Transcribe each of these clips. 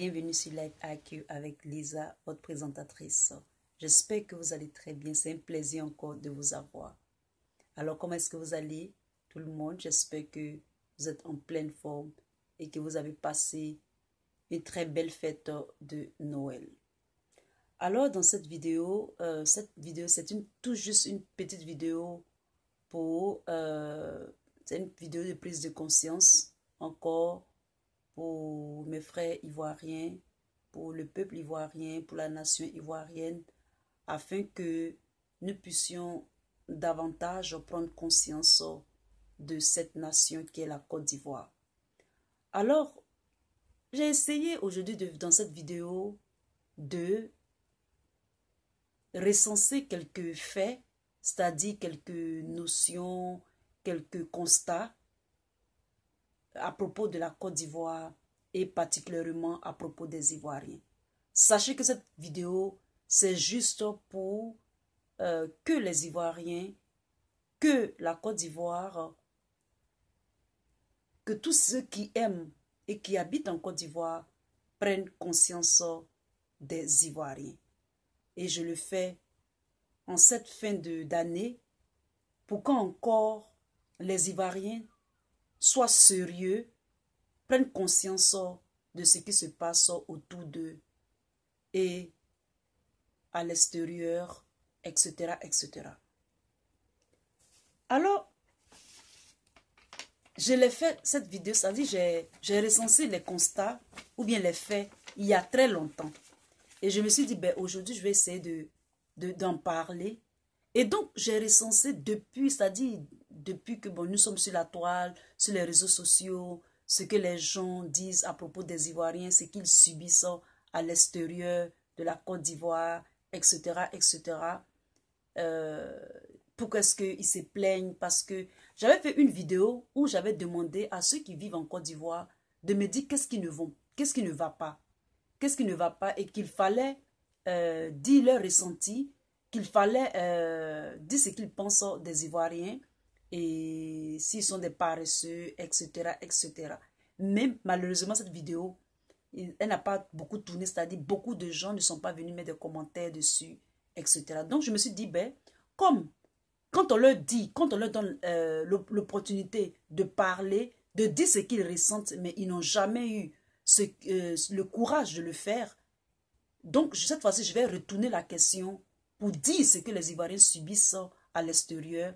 Bienvenue sur Life IQ avec Lisa, votre présentatrice. J'espère que vous allez très bien. C'est un plaisir encore de vous avoir. Alors, comment est-ce que vous allez, tout le monde? J'espère que vous êtes en pleine forme et que vous avez passé une très belle fête de Noël. Alors, dans cette vidéo, c'est tout juste une petite vidéo pour... c'est une vidéo de prise de conscience encore pour mes frères ivoiriens, pour le peuple ivoirien, pour la nation ivoirienne, afin que nous puissions davantage prendre conscience de cette nation qui est la Côte d'Ivoire. Alors, j'ai essayé aujourd'hui dans cette vidéo de recenser quelques faits, c'est-à-dire quelques notions, quelques constats à propos de la Côte d'Ivoire et particulièrement à propos des Ivoiriens. Sachez que cette vidéo, c'est juste pour que les Ivoiriens, que la Côte d'Ivoire, que tous ceux qui aiment et qui habitent en Côte d'Ivoire prennent conscience des Ivoiriens. Et je le fais en cette fin d'année pour qu'encore les Ivoiriens soient sérieux, prennent conscience de ce qui se passe autour d'eux et à l'extérieur, etc., etc. Alors, je l'ai fait, cette vidéo, c'est-à-dire j'ai recensé les constats ou bien les faits il y a très longtemps. Et je me suis dit, ben, aujourd'hui, je vais essayer d'en parler. Et donc, j'ai recensé depuis, c'est-à-dire depuis que nous sommes sur la toile, sur les réseaux sociaux, ce que les gens disent à propos des Ivoiriens, ce qu'ils subissent à l'extérieur de la Côte d'Ivoire, etc., etc. Pourquoi est-ce qu'ils se plaignent? Parce que j'avais fait une vidéo où j'avais demandé à ceux qui vivent en Côte d'Ivoire de me dire qu'est-ce qui ne va pas. Qu'est-ce qui ne va pas et qu'il fallait dire leur ressenti, qu'il fallait dire ce qu'ils pensent des Ivoiriens et s'ils sont des paresseux, etc., etc. Mais malheureusement, cette vidéo, elle n'a pas beaucoup tourné, c'est-à-dire beaucoup de gens ne sont pas venus mettre des commentaires dessus, etc. Donc, je me suis dit, ben, comme quand on leur dit, quand on leur donne l'opportunité de parler, de dire ce qu'ils ressentent, mais ils n'ont jamais eu le courage de le faire. Donc, cette fois-ci, je vais retourner la question pour dire ce que les Ivoiriens subissent à l'extérieur.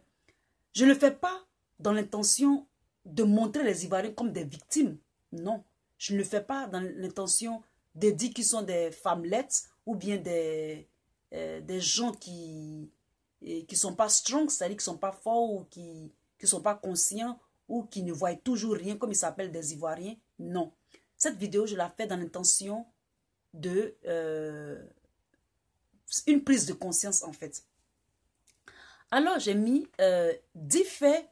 Je ne le fais pas dans l'intention de montrer les Ivoiriens comme des victimes. Non, je ne le fais pas dans l'intention de dire qu'ils sont des femmelettes ou bien des gens qui ne sont pas strong, c'est-à-dire qui ne sont pas forts ou qui ne sont pas conscients ou qui ne voient toujours rien comme ils s'appellent des Ivoiriens. Non. Cette vidéo, je la fais dans l'intention de une prise de conscience en fait. Alors, j'ai mis 10 faits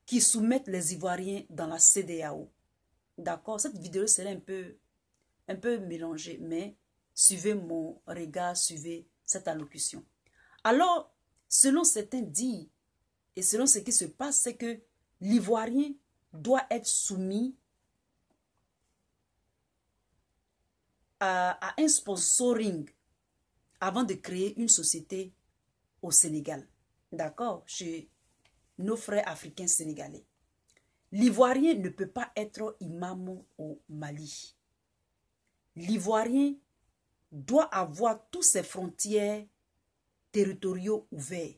qui soumettent les Ivoiriens dans la CEDEAO. D'accord? Cette vidéo serait un peu mélangée, mais suivez mon regard, suivez cette allocution. Alors, selon certains dits et selon ce qui se passe, c'est que l'Ivoirien doit être soumis à un sponsoring avant de créer une société au Sénégal. D'accord? Chez nos frères africains sénégalais. L'Ivoirien ne peut pas être imam au Mali. L'Ivoirien doit avoir toutes ses frontières territoriaux ouverts.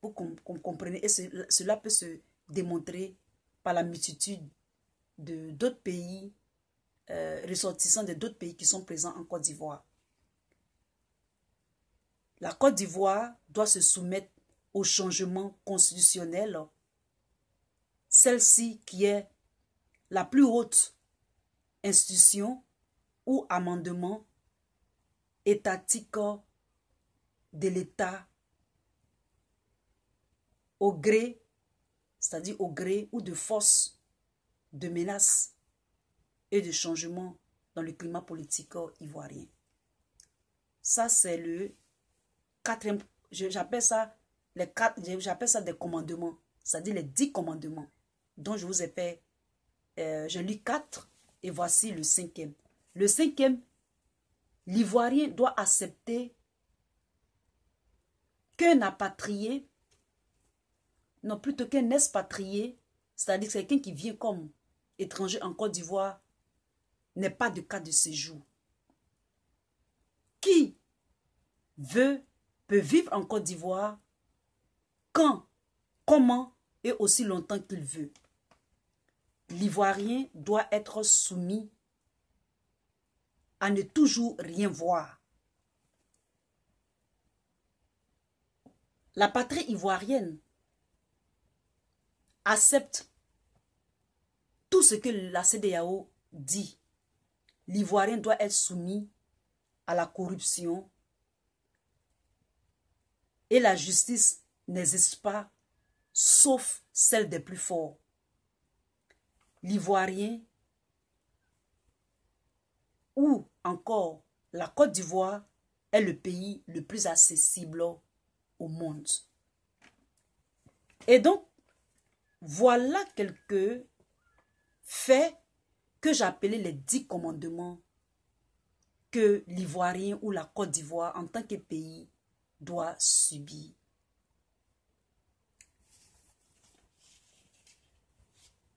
Vous comprenez? Et cela peut se démontrer par la multitude d'autres pays, ressortissants de d'autres pays qui sont présents en Côte d'Ivoire. La Côte d'Ivoire doit se soumettre au changement constitutionnel, celle-ci qui est la plus haute institution ou amendement étatique de l'État au gré, c'est-à-dire au gré ou de force de menace et de changement dans le climat politique ivoirien. Ça, c'est le quatrième, j'appelle ça des commandements, c'est-à-dire les 10 commandements. dont je vous ai fait, je lis 4 et voici le 5e. Le 5e, l'Ivoirien doit accepter qu'un apatrié, non plutôt qu'un expatrié, c'est-à-dire quelqu'un qui vient comme étranger en Côte d'Ivoire, n'est pas de cas de séjour. Qui peut vivre en Côte d'Ivoire quand, comment et aussi longtemps qu'il veut. L'Ivoirien doit être soumis à ne toujours rien voir. La patrie ivoirienne accepte tout ce que la CEDEAO dit. L'Ivoirien doit être soumis à la corruption et la justice n'existe pas sauf celle des plus forts. L'Ivoirien ou encore la Côte d'Ivoire est le pays le plus accessible au monde. Et donc, voilà quelques faits que j'appelais les 10 commandements que l'Ivoirien ou la Côte d'Ivoire en tant que pays doit subir.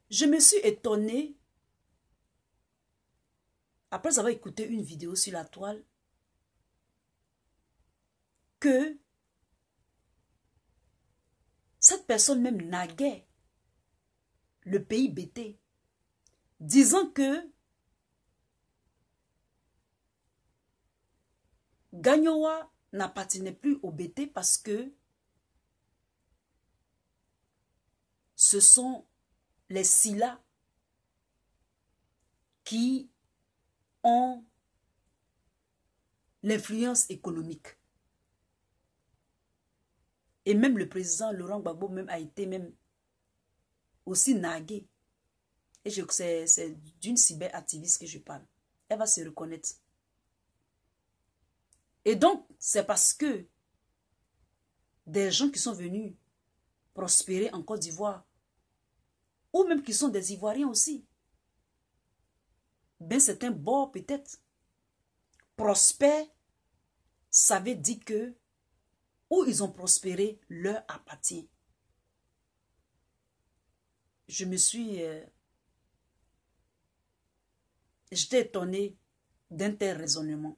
Je me suis étonnée, après avoir écouté une vidéo sur la toile, que cette personne même naguait le pays BT, disant que Gagnoa n'appartenait plus au BT parce que ce sont les Silla qui ont l'influence économique. Et même le président Laurent Gbagbo même a été même aussi nagué. Et c'est d'une cyberactiviste que je parle. Elle va se reconnaître. Et donc, c'est parce que des gens qui sont venus prospérer en Côte d'Ivoire, ou même qui sont des Ivoiriens aussi, ben c'est un bord peut-être. Prospère, ça veut dire que où ils ont prospéré, leur appartient. Je me suis... j'étais étonnée d'un tel raisonnement.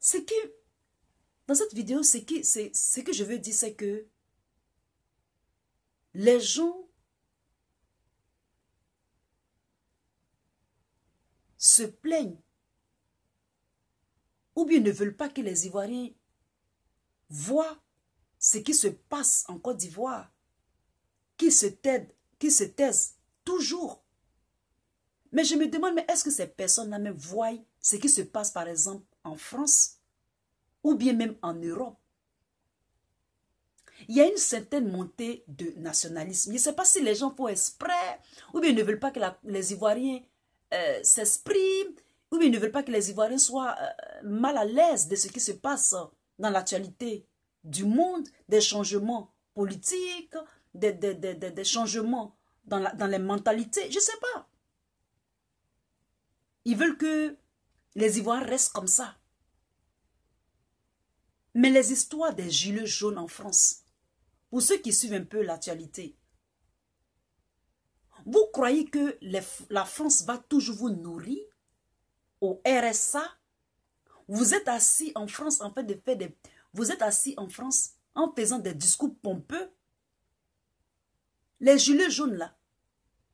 Ce qui, dans cette vidéo, ce que je veux dire, c'est que les gens se plaignent ou bien ne veulent pas que les Ivoiriens voient ce qui se passe en Côte d'Ivoire, qui se taisent toujours. Mais je me demande, mais est-ce que ces personnes-là même voient ce qui se passe par exemple en France ou bien même en Europe? Il y a une certaine montée de nationalisme. Je ne sais pas si les gens font exprès ou bien ne veulent pas que les Ivoiriens s'expriment ou bien ne veulent pas que les Ivoiriens soient mal à l'aise de ce qui se passe dans l'actualité du monde, des changements politiques, des changements dans les mentalités. Je ne sais pas. Ils veulent que les Ivoiriens restent comme ça. Mais les histoires des gilets jaunes en France, pour ceux qui suivent un peu l'actualité, vous croyez que la France va toujours vous nourrir au RSA? Vous êtes assis en France en fait de faire des... Vous êtes assis en France en faisant des discours pompeux. Les gilets jaunes là,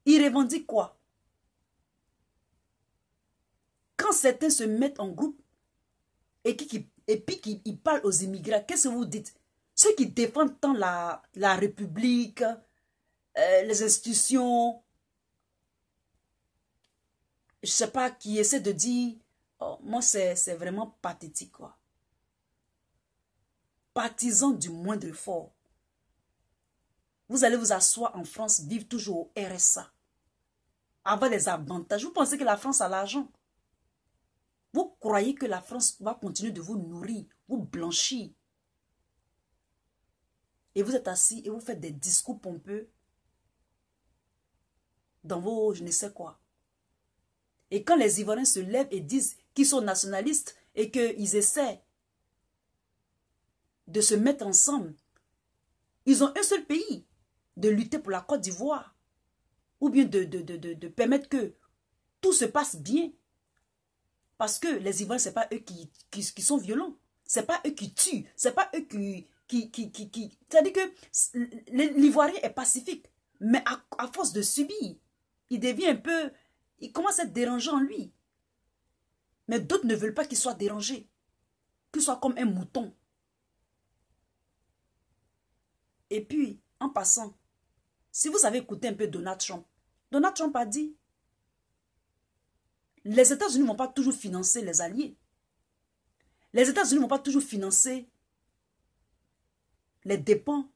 ils revendiquent quoi? Quand certains se mettent en groupe et puis qu'ils parlent aux immigrants, qu'est-ce que vous dites? Ceux qui défendent tant la République, les institutions, je ne sais pas, qui essaient de dire, oh, moi c'est vraiment pathétique quoi. Partisans du moindre effort. Vous allez vous asseoir en France, vivre toujours au RSA, avoir des avantages. Vous pensez que la France a l'argent? Vous croyez que la France va continuer de vous nourrir, vous blanchir. Et vous êtes assis et vous faites des discours pompeux dans vos je ne sais quoi. Et quand les Ivoiriens se lèvent et disent qu'ils sont nationalistes et qu'ils essaient de se mettre ensemble, ils ont un seul pays, de lutter pour la Côte d'Ivoire, ou bien de permettre que tout se passe bien. Parce que les Ivoiriens, ce n'est pas eux qui sont violents. Ce n'est pas eux qui tuent. Ce n'est pas eux qui... C'est-à-dire que l'Ivoirien est pacifique. Mais à force de subir, il devient un peu... Il commence à être dérangeant lui. Mais d'autres ne veulent pas qu'il soit dérangé. Qu'il soit comme un mouton. Et puis, en passant, si vous avez écouté un peu Donald Trump a dit, les États-Unis ne vont pas toujours financer les alliés. Les États-Unis ne vont pas toujours financer les dépens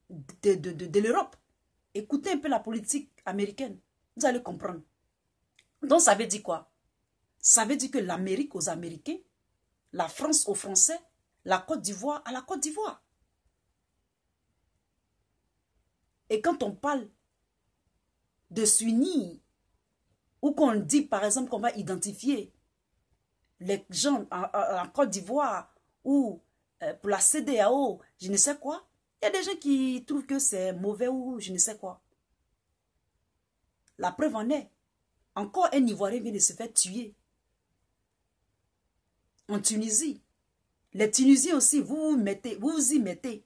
de l'Europe. Écoutez un peu la politique américaine. Vous allez comprendre. Donc, ça veut dire quoi? Ça veut dire que l'Amérique aux Américains, la France aux Français, la Côte d'Ivoire à la Côte d'Ivoire. Et quand on parle de s'unir, ou qu'on dit par exemple qu'on va identifier les gens en Côte d'Ivoire ou pour la CEDEAO, je ne sais quoi, il y a des gens qui trouvent que c'est mauvais ou je ne sais quoi. La preuve en est, encore un Ivoirien vient de se faire tuer en Tunisie. Les Tunisiens aussi, vous vous y mettez.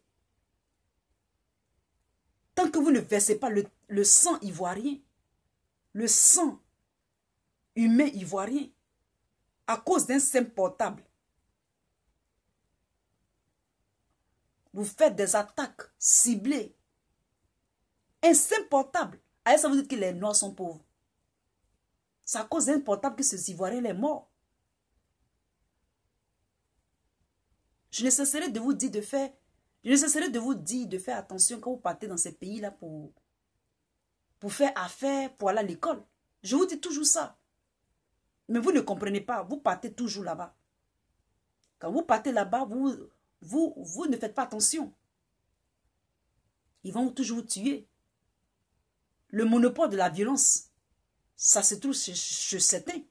Tant que vous ne versez pas le sang ivoirien, le sang humain ivoirien, à cause d'un simple portable, vous faites des attaques ciblées. Un simple portable. Allez, ça vous dit que les Noirs sont pauvres. C'est à cause d'un portable que ces Ivoiriens est mort. Je ne cesserai de vous dire de faire, attention quand vous partez dans ces pays-là pour faire affaire, pour aller à l'école. Je vous dis toujours ça. Mais vous ne comprenez pas, vous partez toujours là-bas. Quand vous partez là-bas, vous ne faites pas attention. Ils vont toujours vous tuer. Le monopole de la violence, ça se trouve chez certains.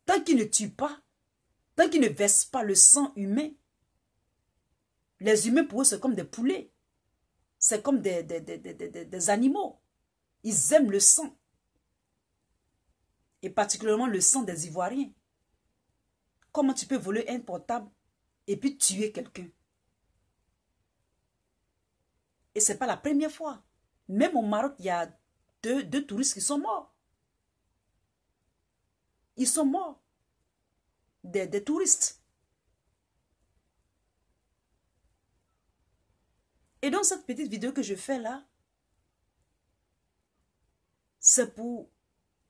Tant qu'ils ne tuent pas, tant qu'ils ne versent pas le sang humain, les humains pour eux c'est comme des poulets. C'est comme des animaux. Ils aiment le sang. Et particulièrement le sang des Ivoiriens. Comment tu peux voler un portable et puis tuer quelqu'un? Et ce n'est pas la première fois. Même au Maroc, il y a deux touristes qui sont morts. Ils sont morts. Des touristes. Et donc cette petite vidéo que je fais là, c'est pour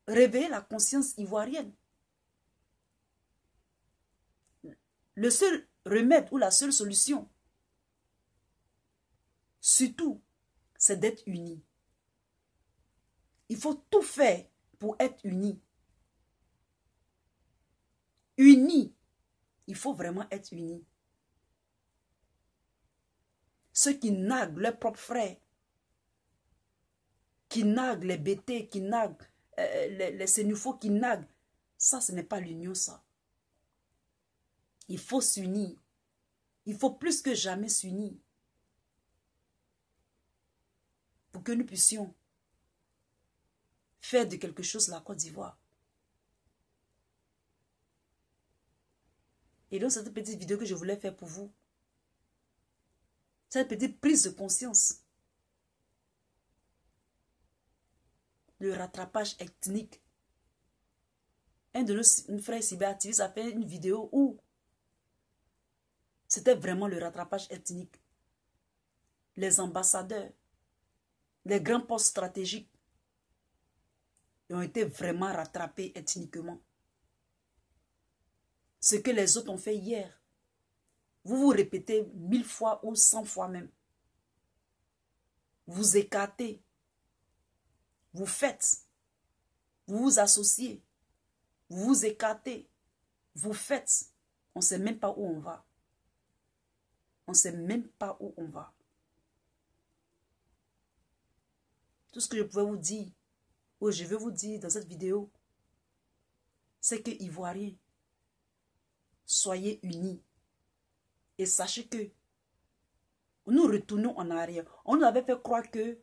réveiller la conscience ivoirienne. Le seul remède ou la seule solution, surtout, c'est d'être unis. Il faut tout faire pour être unis. Unis. Il faut vraiment être unis. Ceux qui naguent leurs propres frères, qui naguent les bêtés, qui naguent les sénufos, qui naguent, ça, ce n'est pas l'union, ça. Il faut s'unir. Il faut plus que jamais s'unir. Pour que nous puissions faire de quelque chose la Côte d'Ivoire. Et donc, cette petite vidéo que je voulais faire pour vous, cette petite prise de conscience, le rattrapage ethnique. Un de nos frères cyberactivistes a fait une vidéo où c'était vraiment le rattrapage ethnique. Les ambassadeurs, les grands postes stratégiques ont été vraiment rattrapés ethniquement. Ce que les autres ont fait hier, vous vous répétez 1000 fois ou 100 fois même. Vous écartez, vous faites, vous vous associez Vous vous écartez. Vous faites. On ne sait même pas où on va. On ne sait même pas où on va. Tout ce que je pouvais vous dire, ou je veux vous dire dans cette vidéo, c'est que Ivoiriens, soyez unis. Et sachez que nous retournons en arrière. On nous avait fait croire que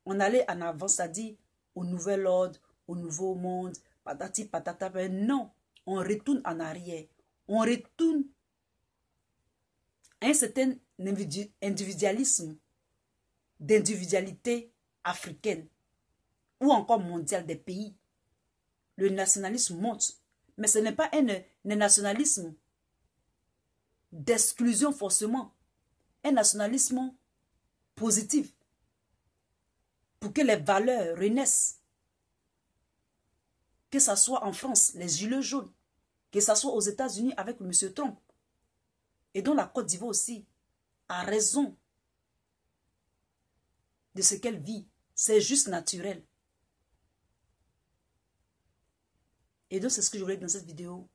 on allait en avant, c'est-à-dire au nouvel ordre, au nouveau monde, patati patata. Mais non, on retourne en arrière. On retourne à un certain individualisme, d'individualité africaine ou encore mondiale des pays. Le nationalisme monte. Mais ce n'est pas un nationalisme d'exclusion forcément. Un nationalisme positif pour que les valeurs renaissent. Que ce soit en France, les gilets jaunes, que ce soit aux États-Unis avec M. Trump, et dont la Côte d'Ivoire aussi a raison de ce qu'elle vit. C'est juste naturel. Et donc c'est ce que je voulais dire dans cette vidéo.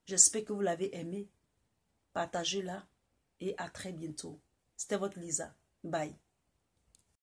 J'espère que vous l'avez aimé. Partagez-la et à très bientôt. C'était votre Lisa. Bye.